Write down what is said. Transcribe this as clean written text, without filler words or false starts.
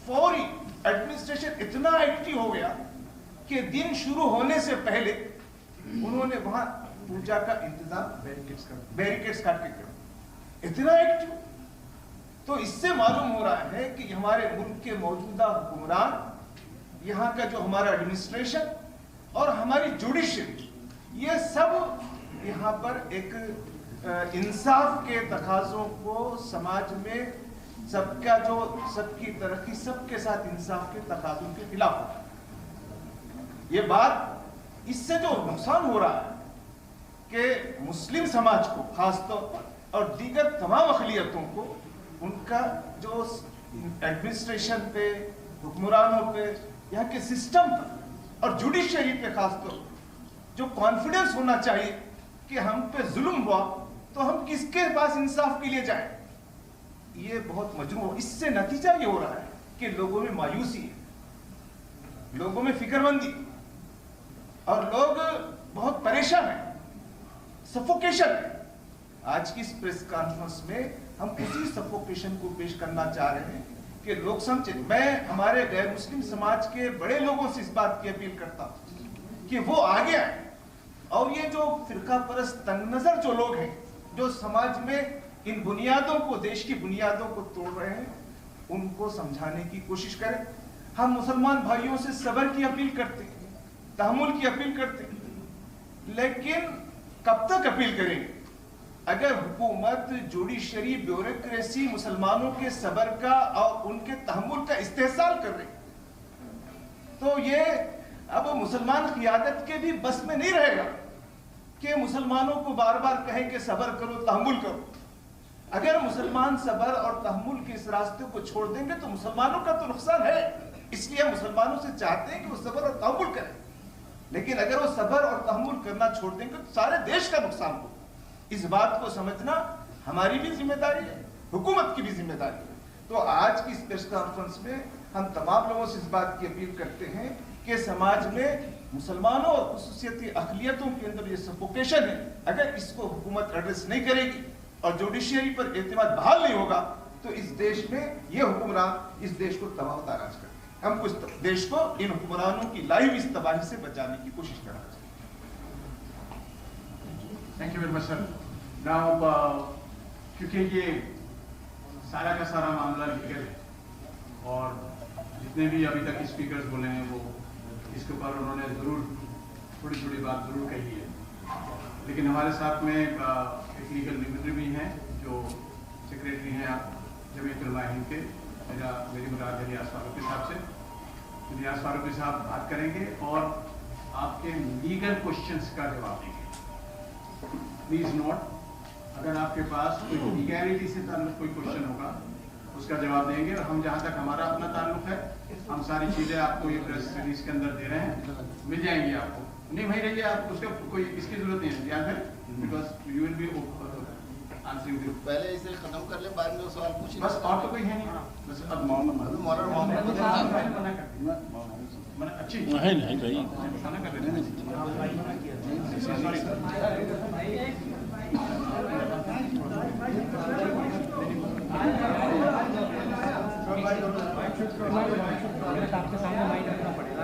فوری ایڈمنسٹریشن اتنا ایکٹیو ہو گیا کہ دن شروع ہونے سے پہلے انہوں نے وہاں پوجا کا انتظام بیریکیڈز کاٹ کے کیا، اتنا ایکٹیو. تو اس سے معلوم ہو رہا ہے کہ ہمارے ملک کے موجودہ حکمران، یہاں کا جو ہمارا ایڈمنسٹریشن اور ہماری جوڈیشری، یہ سب یہاں پر ایک انصاف کے تقاضوں کو سماج میں سب کی ترقی، سب کے ساتھ انصاف کے تقاضوں کے خلاف ہوتا ہے. یہ بات، اس سے جو نقصان ہو رہا ہے کہ مسلم سماج کو خاص طور پر اور دیگر تمام اقلیتوں کو ان کا جو ایڈمنسٹریشن پہ، حکمرانوں پہ، یہاں کے سسٹم پر اور جوڈیشری پہ خاص طور پر جو کانفیڈنس ہونا چاہیے کہ ہم پہ ظلم ہوا تو ہم کس کے پاس انصاف کے لیے جائیں، یہ بہت مجروح ہو. اس سے نتیجہ یہ ہو رہا ہے کہ لوگوں میں مایوسی ہے، لوگوں میں فکر مندی، اور لوگ بہت پریشان ہیں، سفوکیشن ہے. آج کی اس پریس کانفرنس میں ہم اسی سفوکیشن کو پیش کرنا چاہ رہے ہیں کہ لوگ سمجھیں. میں ہمارے غیر مسلم سماج کے بڑے لوگوں سے اس بات کی اپیل کرتا ہوں کہ وہ آگے آئیں، اور یہ جو فرقہ پرست تنگ نظر جو لوگ ہیں، جو سماج میں ان بنیادوں کو، دیش کی بنیادوں کو توڑ رہے ہیں، ان کو سمجھانے کی کوشش کریں. ہم مسلمان بھائیوں سے صبر کی اپیل کرتے ہیں، تحمل کی اپیل کرتے ہیں، لیکن کب تک اپیل کریں گے؟ اگر حکومت، جوڈیشری، بیوروکریسی مسلمانوں کے صبر کا اور ان کے تحمل کا استحصال کر رہی، تو یہ اب مسلمان قیادت کے بھی بس میں نہیں رہے گا کہ مسلمانوں کو بار بار کہیں کہ صبر کرو، تحمل کرو. اگر مسلمان صبر اور تحمل کے اس راستے کو چھوڑ دیں گے تو مسلمانوں کا تو نقصان ہے. اس لیے ہم مسلمانوں سے چاہتے ہیں کہ وہ صبر اور تحمل کریں، لیکن اگر وہ صبر اور تحمل کرنا چھوڑ دیں گے تو سارے دیش کا نقصان ہو. اس بات کو سمجھنا ہماری بھی ذمہ داری ہے، حکومت کی بھی ذمہ داری ہے. تو آج کی اس پریس کانفرنس میں ہم تمام لوگوں سے اس بات کی اپیل کرتے ہیں کہ سماج میں مسلمانوں اور خصوصیتی اقلیتوں کے اندر یہ سفوکیشن ہے، اگر اس کو حکومت ایڈریس نہیں کرے گی اور جوڈیشری پر اعتماد بحال نہیں ہوگا تو اس دیش میں یہ حکمران اس دیش کو تباہ و تاراج کریں. ہم کو اس دیش کو ان حکمرانوں کی لائیو اس تباہی سے بچانے کی کوشش کرنا چاہیے. Thank you very much sir. Now کیونکہ یہ سارا کا سارا معاملہ لیگل ہے اور جتنے بھی ابھی تک اسپیکرز بولے ہیں وہ اس کے اوپر انہوں نے ضرور تھوڑی تھوڑی بات ضرور کہی ہے، لیکن ہمارے ساتھ میں ایک لیگل ڈیپٹی بھی ہیں جو سیکریٹری ہیں جمعیت علماء ہند کے، میری مراد ہے ریاض فاروقی صاحب سے. ریاض فاروقی صاحب بات کریں گے اور آپ کے لیگل کوشچنس کا جواب دیں گے. پلیز نوٹ، اگر آپ کے پاس کوئی لیگیلٹی سے تعلق کوئی کوشچن ہوگا اس کا جواب دیں گے، اور ہم جہاں تک ہمارا اپنا تعلق ہے ہم ساری چیزیں آپ کو یہ پریس ریلیز کے اندر دے رہے ہیں، مل جائیں گی آپ کو. نہیں وہیں رہیے آپ، اس کا کوئی اس کی ضرورت نہیں ہے، یاد ہے، because you will be answering. پہلے اسے ختم کر لیں، بعد میں سوال پوچھیں. بس اور تو کوئی ہے نہیں، بس اب اچھی نہیں بھائی منع کر رہے آپ کے سامنے مائک رکھنا پڑے گا.